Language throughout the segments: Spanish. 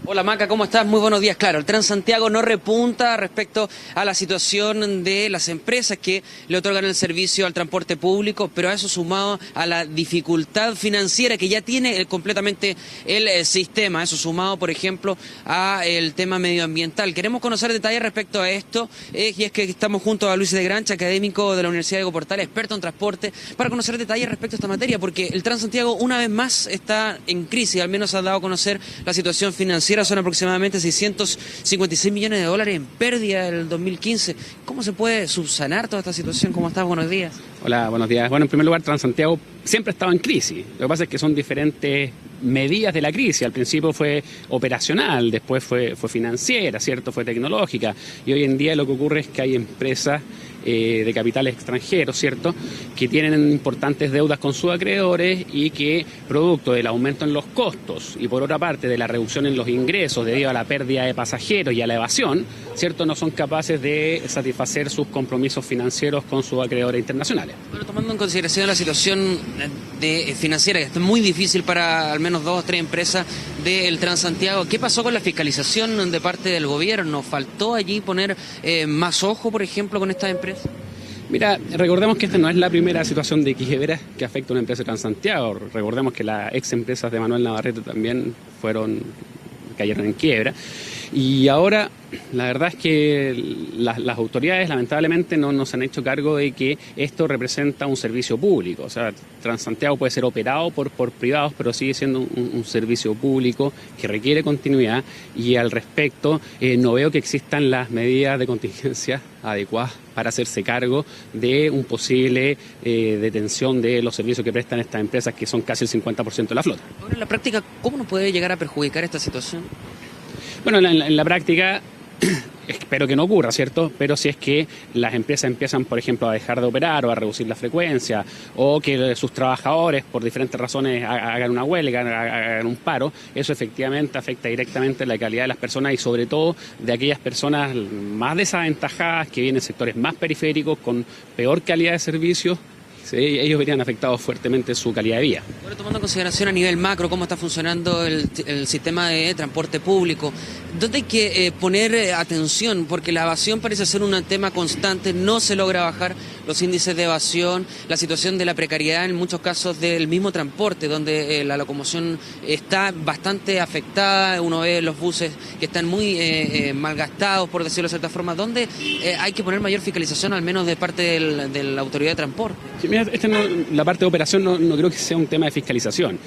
Hola Maca, ¿cómo estás? Muy buenos días. Claro, el Transantiago no repunta respecto a la situación de las empresas que le otorgan el servicio al transporte público, pero a eso sumado a la dificultad financiera que ya tiene completamente el sistema, eso sumado, por ejemplo, a el tema medioambiental. Queremos conocer detalles respecto a esto, y es que estamos junto a Luis de Grancha, académico de la Universidad de Diego Portales, experto en transporte, para conocer detalles respecto a esta materia, porque el Transantiago una vez más está en crisis, al menos ha dado a conocer la situación financiera. Son aproximadamente 656 millones de dólares en pérdida del 2015. ¿Cómo se puede subsanar toda esta situación? ¿Cómo estás? Buenos días. Hola, buenos días. Bueno, en primer lugar, Transantiago siempre ha estado en crisis. Lo que pasa es que son diferentes medidas de la crisis. Al principio fue operacional, después fue financiera, ¿cierto? Fue tecnológica. Y hoy en día lo que ocurre es que hay empresas de capitales extranjeros, ¿cierto?, que tienen importantes deudas con sus acreedores y que, producto del aumento en los costos y por otra parte de la reducción en los ingresos debido a la pérdida de pasajeros y a la evasión, ¿cierto?, no son capaces de satisfacer sus compromisos financieros con sus acreedores internacionales. Bueno, tomando en consideración la situación financiera, que está muy difícil para al menos 2 o 3 empresas del Transantiago, ¿qué pasó con la fiscalización de parte del gobierno? ¿Faltó allí poner más ojo, por ejemplo, con estas empresas? Mira, recordemos que esta no es la primera situación de quiebra que afecta a una empresa de Transantiago. Recordemos que las ex empresas de Manuel Navarrete también cayeron en quiebra. Y ahora, la verdad es que las autoridades lamentablemente no se han hecho cargo de que esto representa un servicio público. O sea, Transantiago puede ser operado por privados, pero sigue siendo un servicio público que requiere continuidad y al respecto no veo que existan las medidas de contingencia adecuadas para hacerse cargo de un posible detención de los servicios que prestan estas empresas, que son casi el 50% de la flota. Ahora, en la práctica, ¿cómo nos puede llegar a perjudicar esta situación? Bueno, en la práctica espero que no ocurra, ¿cierto? Pero si es que las empresas empiezan, por ejemplo, a dejar de operar o a reducir la frecuencia, o que sus trabajadores, por diferentes razones, hagan una huelga, hagan un paro, eso efectivamente afecta directamente la calidad de las personas y sobre todo de aquellas personas más desaventajadas que vienen en sectores más periféricos con peor calidad de servicios. Sí, ellos verían afectados fuertemente su calidad de vida. Bueno, tomando en consideración a nivel macro cómo está funcionando el sistema de transporte público, ¿dónde hay que poner atención? Porque la evasión parece ser un tema constante, no se logra bajar los índices de evasión, la situación de la precariedad en muchos casos del mismo transporte, donde la locomoción está bastante afectada, uno ve los buses que están muy malgastados, por decirlo de cierta forma, ¿dónde hay que poner mayor fiscalización, al menos de parte de la autoridad de transporte? Sí, mira, la parte de operación no creo que sea un tema de fiscalización.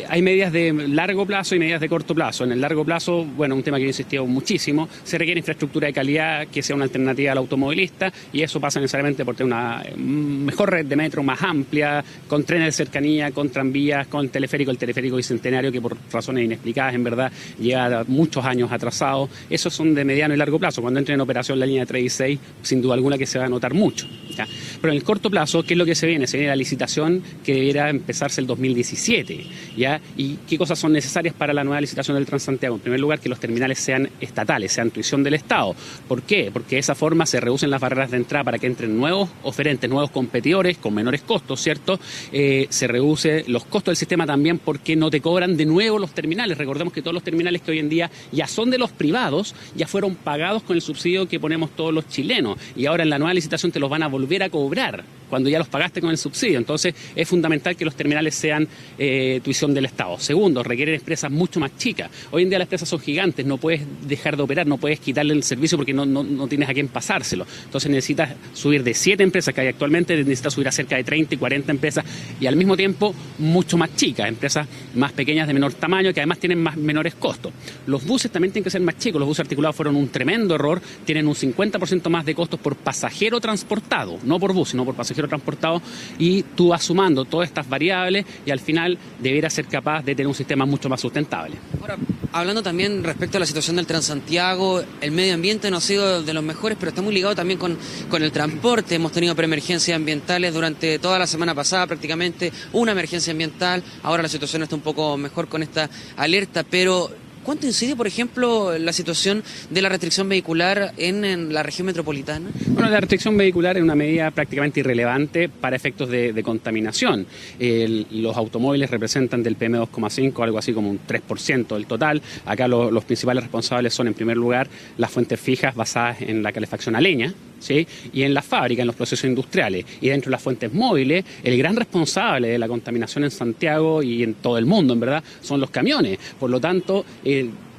Hay medidas de largo plazo y medidas de corto plazo. En el largo plazo, bueno, un tema que yo he insistido muchísimo, se requiere infraestructura de calidad que sea una alternativa al automovilista y eso pasa necesariamente por tener una mejor red de metro más amplia, con trenes de cercanía, con tranvías, con teleférico, el teleférico bicentenario que por razones inexplicadas en verdad lleva muchos años atrasado. Esos son de mediano y largo plazo. Cuando entre en operación la línea 3 y 6, sin duda alguna que se va a notar mucho, ¿ya? Pero en el corto plazo, ¿qué es lo que se viene? Se viene la licitación que debiera empezarse el 2017, ¿ya? ¿Y qué cosas son necesarias para la nueva licitación del Transantiago? En primer lugar, que los terminales sean estatales, sean tuición del Estado. ¿Por qué? Porque de esa forma se reducen las barreras de entrada para que entren nuevos oferentes, nuevos competidores con menores costos, ¿cierto? Se reduce los costos del sistema también porque no te cobran de nuevo los terminales. Recordemos que todos los terminales que hoy en día ya son de los privados, ya fueron pagados con el subsidio que ponemos todos los chilenos y ahora en la nueva licitación te los van a volver a cobrar cuando ya los pagaste con el subsidio. Entonces es fundamental que los terminales sean tuición del Estado. Segundo, requieren empresas mucho más chicas. Hoy en día las empresas son gigantes, no puedes dejar de operar, no puedes quitarle el servicio porque no tienes a quién pasárselo. Entonces necesitas subir de 7 empresas que hay actualmente, necesitas subir a cerca de 30 y 40 empresas y al mismo tiempo mucho más chicas, empresas más pequeñas de menor tamaño que además tienen menores costos. Los buses también tienen que ser más chicos, los buses articulados fueron un tremendo error, tienen un 50% más de costos por pasajero transportado, no por bus, sino por pasajero transportado y tú vas sumando todas estas variables y al final deberás ser capaz de tener un sistema mucho más sustentable. Ahora, hablando también respecto a la situación del Transantiago, el medio ambiente no ha sido de los mejores, pero está muy ligado también con el transporte. Hemos tenido preemergencias ambientales durante toda la semana pasada, prácticamente una emergencia ambiental. Ahora la situación está un poco mejor con esta alerta, pero ¿Cuánto incide, por ejemplo, la situación de la restricción vehicular en la región metropolitana? Bueno, la restricción vehicular es una medida prácticamente irrelevante para efectos de contaminación. Los automóviles representan del PM2,5 algo así como un 3% del total. Acá los principales responsables son, en primer lugar, las fuentes fijas basadas en la calefacción a leña, ¿sí? Y en las fábricas, en los procesos industriales. Y dentro de las fuentes móviles, el gran responsable de la contaminación en Santiago y en todo el mundo, en verdad, son los camiones. Por lo tanto,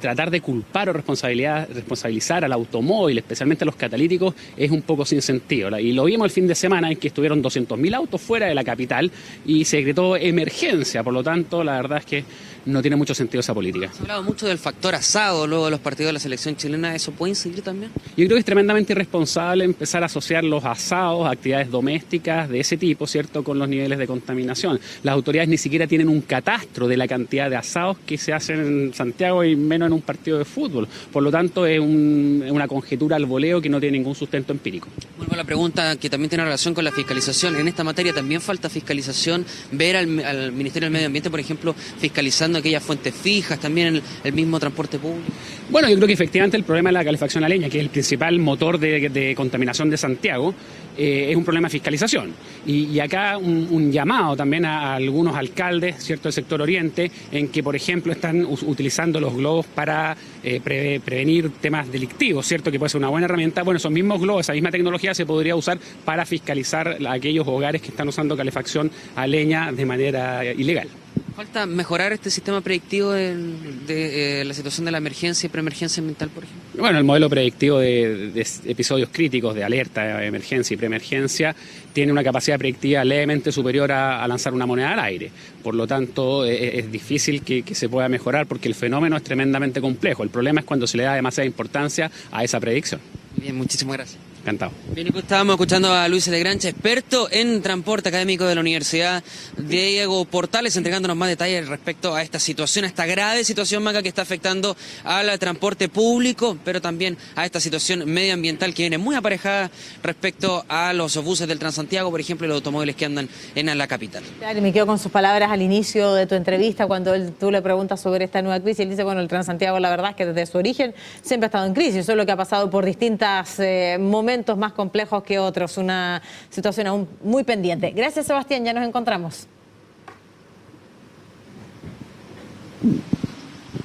tratar de culpar o responsabilizar al automóvil, especialmente a los catalíticos, es un poco sin sentido. Y lo vimos el fin de semana en que estuvieron 200.000 autos fuera de la capital y se decretó emergencia. Por lo tanto, la verdad es que no tiene mucho sentido esa política. Se ha hablado mucho del factor asado luego de los partidos de la selección chilena. ¿Eso puede incidir también? Yo creo que es tremendamente irresponsable empezar a asociar los asados, actividades domésticas de ese tipo, ¿cierto?, con los niveles de contaminación. Las autoridades ni siquiera tienen un catastro de la cantidad de asados que se hacen en Santiago y menos en un partido de fútbol. Por lo tanto, es una conjetura al voleo que no tiene ningún sustento empírico. Vuelvo a la pregunta que también tiene relación con la fiscalización. En esta materia también falta fiscalización, ver al Ministerio del Medio Ambiente, por ejemplo, fiscalizando aquellas fuentes fijas, también el mismo transporte público. Bueno, yo creo que efectivamente el problema de la calefacción a leña, que es el principal motor de contaminación de Santiago, es un problema de fiscalización. Y acá un llamado también a algunos alcaldes, ¿cierto?, del sector oriente, en que, por ejemplo, están utilizando los globos para prevenir temas delictivos, ¿cierto?, que puede ser una buena herramienta. Bueno, esos mismos globos, esa misma tecnología se podría usar para fiscalizar a aquellos hogares que están usando calefacción a leña de manera ilegal. Falta mejorar este sistema predictivo de la situación de la emergencia y preemergencia ambiental, por ejemplo. Bueno, el modelo predictivo de episodios críticos de alerta, emergencia y preemergencia tiene una capacidad predictiva levemente superior a lanzar una moneda al aire. Por lo tanto, es difícil que se pueda mejorar porque el fenómeno es tremendamente complejo. El problema es cuando se le da demasiada importancia a esa predicción. Bien, muchísimas gracias. Encantado. Bien, y pues estábamos escuchando a Luis Legranche, experto en transporte académico de la Universidad Diego Portales, entregándonos más detalles respecto a esta situación, a esta grave situación, Maca, que está afectando al transporte público, pero también a esta situación medioambiental que viene muy aparejada respecto a los buses del Transantiago, por ejemplo, y los automóviles que andan en la capital. Claro, y me quedo con sus palabras al inicio de tu entrevista, cuando tú le preguntas sobre esta nueva crisis. Él dice, bueno, el Transantiago, la verdad es que desde su origen siempre ha estado en crisis, solo que ha pasado por distintos momentos más complejos que otros, una situación aún muy pendiente. Gracias, Sebastián, ya nos encontramos.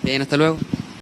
Bien, hasta luego.